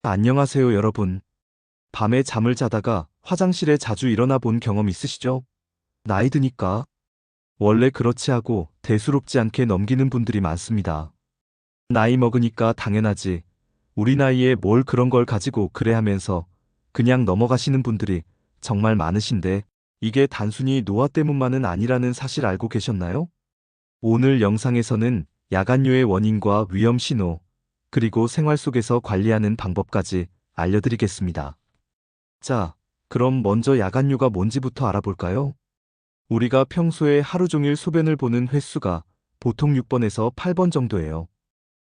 안녕하세요, 여러분. 밤에 잠을 자다가 화장실에 자주 일어나 본 경험 있으시죠? 나이 드니까 원래 그렇지 하고 대수롭지 않게 넘기는 분들이 많습니다. 나이 먹으니까 당연하지. 우리 나이에 뭘 그런 걸 가지고 그래 하면서 그냥 넘어가시는 분들이 정말 많으신데 이게 단순히 노화 때문만은 아니라는 사실 알고 계셨나요? 오늘 영상에서는 야간뇨의 원인과 위험 신호, 그리고 생활 속에서 관리하는 방법까지 알려드리겠습니다. 자, 그럼 먼저 야간뇨가 뭔지부터 알아볼까요? 우리가 평소에 하루 종일 소변을 보는 횟수가 보통 6번에서 8번 정도예요.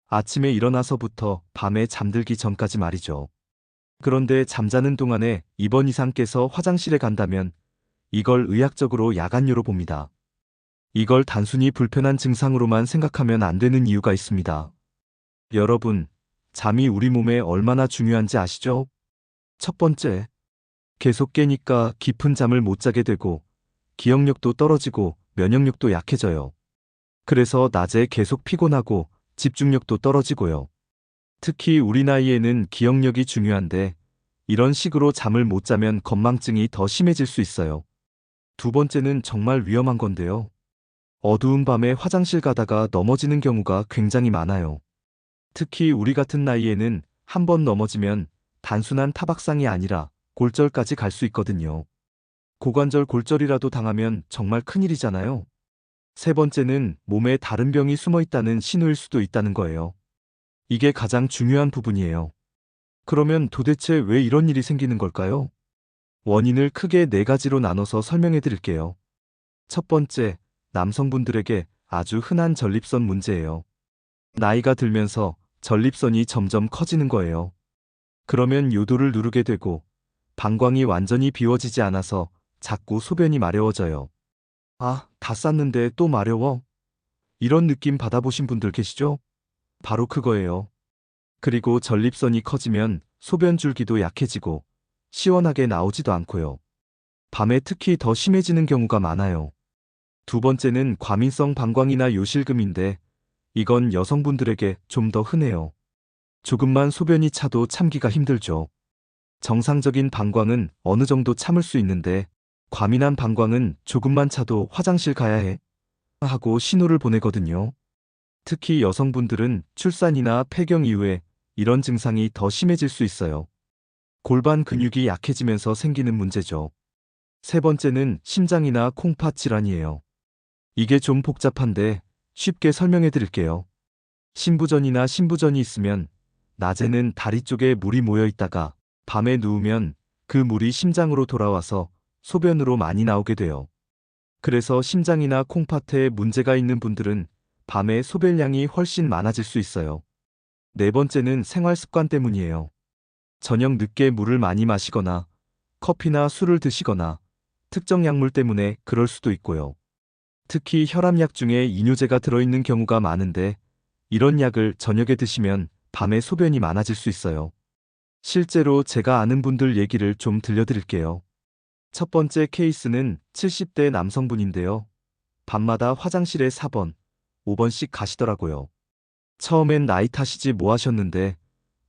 아침에 일어나서부터 밤에 잠들기 전까지 말이죠. 그런데 잠자는 동안에 2번 이상 깨서 화장실에 간다면 이걸 의학적으로 야간뇨로 봅니다. 이걸 단순히 불편한 증상으로만 생각하면 안 되는 이유가 있습니다. 여러분, 잠이 우리 몸에 얼마나 중요한지 아시죠? 첫 번째, 계속 깨니까 깊은 잠을 못 자게 되고 기억력도 떨어지고 면역력도 약해져요. 그래서 낮에 계속 피곤하고 집중력도 떨어지고요. 특히 우리 나이에는 기억력이 중요한데 이런 식으로 잠을 못 자면 건망증이 더 심해질 수 있어요. 두 번째는 정말 위험한 건데요. 어두운 밤에 화장실 가다가 넘어지는 경우가 굉장히 많아요. 특히 우리 같은 나이에는 한 번 넘어지면 단순한 타박상이 아니라 골절까지 갈 수 있거든요. 고관절 골절이라도 당하면 정말 큰일이잖아요. 세 번째는 몸에 다른 병이 숨어 있다는 신호일 수도 있다는 거예요. 이게 가장 중요한 부분이에요. 그러면 도대체 왜 이런 일이 생기는 걸까요? 원인을 크게 네 가지로 나눠서 설명해 드릴게요. 첫 번째, 남성분들에게 아주 흔한 전립선 문제예요. 나이가 들면서 전립선이 점점 커지는 거예요. 그러면 요도를 누르게 되고 방광이 완전히 비워지지 않아서 자꾸 소변이 마려워져요. 아, 다 쌌는데 또 마려워? 이런 느낌 받아보신 분들 계시죠? 바로 그거예요. 그리고 전립선이 커지면 소변 줄기도 약해지고 시원하게 나오지도 않고요. 밤에 특히 더 심해지는 경우가 많아요. 두 번째는 과민성 방광이나 요실금인데 이건 여성분들에게 좀 더 흔해요. 조금만 소변이 차도 참기가 힘들죠. 정상적인 방광은 어느 정도 참을 수 있는데 과민한 방광은 조금만 차도 화장실 가야 해 하고 신호를 보내거든요. 특히 여성분들은 출산이나 폐경 이후에 이런 증상이 더 심해질 수 있어요. 골반 근육이 약해지면서 생기는 문제죠. 세 번째는 심장이나 콩팥 질환이에요. 이게 좀 복잡한데 쉽게 설명해 드릴게요. 심부전이나 신부전이 있으면 낮에는 다리 쪽에 물이 모여 있다가 밤에 누우면 그 물이 심장으로 돌아와서 소변으로 많이 나오게 돼요. 그래서 심장이나 콩팥에 문제가 있는 분들은 밤에 소변량이 훨씬 많아질 수 있어요. 네 번째는 생활 습관 때문이에요. 저녁 늦게 물을 많이 마시거나 커피나 술을 드시거나 특정 약물 때문에 그럴 수도 있고요. 특히 혈압약 중에 이뇨제가 들어있는 경우가 많은데 이런 약을 저녁에 드시면 밤에 소변이 많아질 수 있어요. 실제로 제가 아는 분들 얘기를 좀 들려드릴게요. 첫 번째 케이스는 70대 남성분인데요. 밤마다 화장실에 4번, 5번씩 가시더라고요. 처음엔 나이 탓이지 뭐 하셨는데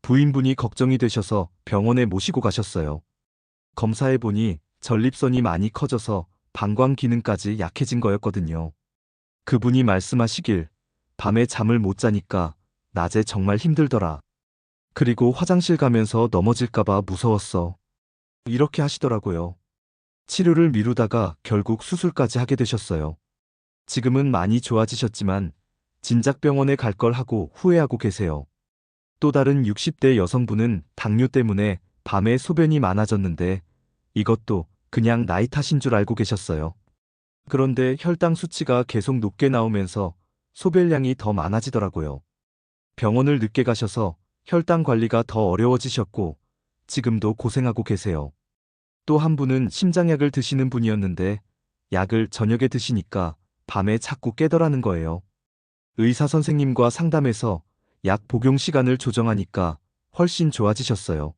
부인분이 걱정이 되셔서 병원에 모시고 가셨어요. 검사해보니 전립선이 많이 커져서 방광 기능까지 약해진 거였거든요. 그분이 말씀하시길 밤에 잠을 못 자니까 낮에 정말 힘들더라. 그리고 화장실 가면서 넘어질까봐 무서웠어. 이렇게 하시더라고요. 치료를 미루다가 결국 수술까지 하게 되셨어요. 지금은 많이 좋아지셨지만 진작 병원에 갈 걸 하고 후회하고 계세요. 또 다른 60대 여성분은 당뇨 때문에 밤에 소변이 많아졌는데 이것도 그냥 나이 탓인 줄 알고 계셨어요. 그런데 혈당 수치가 계속 높게 나오면서 소변량이 더 많아지더라고요. 병원을 늦게 가셔서 혈당 관리가 더 어려워지셨고 지금도 고생하고 계세요. 또 한 분은 심장약을 드시는 분이었는데 약을 저녁에 드시니까 밤에 자꾸 깨더라는 거예요. 의사 선생님과 상담해서 약 복용 시간을 조정하니까 훨씬 좋아지셨어요.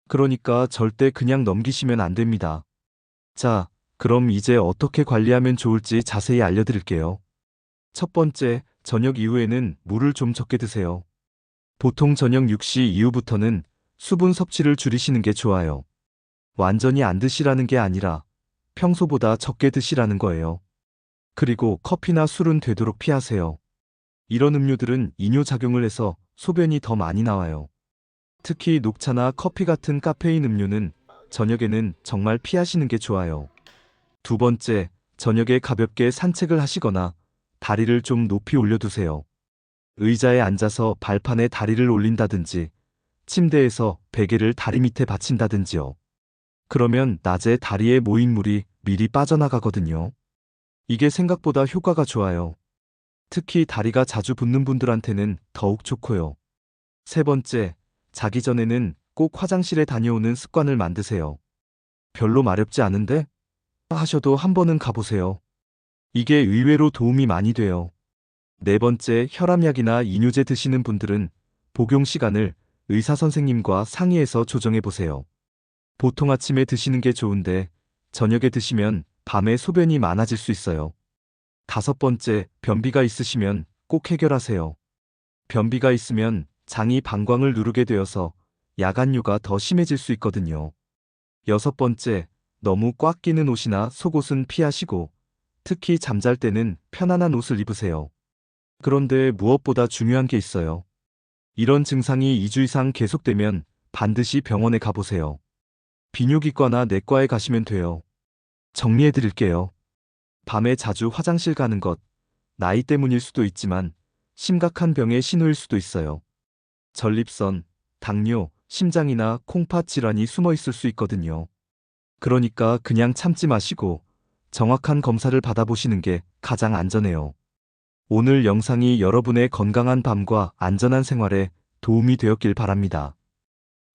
그러니까 절대 그냥 넘기시면 안 됩니다. 자, 그럼 이제 어떻게 관리하면 좋을지 자세히 알려드릴게요. 첫 번째, 저녁 이후에는 물을 좀 적게 드세요. 보통 저녁 6시 이후부터는 수분 섭취를 줄이시는 게 좋아요. 완전히 안 드시라는 게 아니라 평소보다 적게 드시라는 거예요. 그리고 커피나 술은 되도록 피하세요. 이런 음료들은 이뇨작용을 해서 소변이 더 많이 나와요. 특히 녹차나 커피 같은 카페인 음료는 저녁에는 정말 피하시는 게 좋아요. 두 번째, 저녁에 가볍게 산책을 하시거나 다리를 좀 높이 올려두세요. 의자에 앉아서 발판에 다리를 올린다든지 침대에서 베개를 다리 밑에 받친다든지요. 그러면 낮에 다리에 모인 물이 미리 빠져나가거든요. 이게 생각보다 효과가 좋아요. 특히 다리가 자주 붓는 분들한테는 더욱 좋고요. 세 번째, 자기 전에는 꼭 화장실에 다녀오는 습관을 만드세요. 별로 마렵지 않은데? 하셔도 한 번은 가보세요. 이게 의외로 도움이 많이 돼요. 네 번째, 혈압약이나 이뇨제 드시는 분들은 복용 시간을 의사 선생님과 상의해서 조정해 보세요. 보통 아침에 드시는 게 좋은데 저녁에 드시면 밤에 소변이 많아질 수 있어요. 다섯 번째, 변비가 있으시면 꼭 해결하세요. 변비가 있으면 장이 방광을 누르게 되어서 야간유가 더 심해질 수 있거든요. 여섯 번째, 너무 꽉 끼는 옷이나 속옷은 피하시고 특히 잠잘 때는 편안한 옷을 입으세요. 그런데 무엇보다 중요한 게 있어요. 이런 증상이 2주 이상 계속되면 반드시 병원에 가보세요. 비뇨기과나 내과에 가시면 돼요. 정리해 드릴게요. 밤에 자주 화장실 가는 것, 나이 때문일 수도 있지만 심각한 병의 신호일 수도 있어요. 전립선, 당뇨, 심장이나 콩팥 질환이 숨어 있을 수 있거든요. 그러니까 그냥 참지 마시고 정확한 검사를 받아보시는 게 가장 안전해요. 오늘 영상이 여러분의 건강한 밤과 안전한 생활에 도움이 되었길 바랍니다.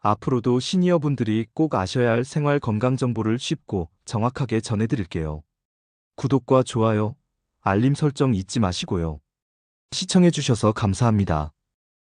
앞으로도 시니어분들이 꼭 아셔야 할 생활 건강 정보를 쉽고 정확하게 전해드릴게요. 구독과 좋아요, 알림 설정 잊지 마시고요. 시청해주셔서 감사합니다.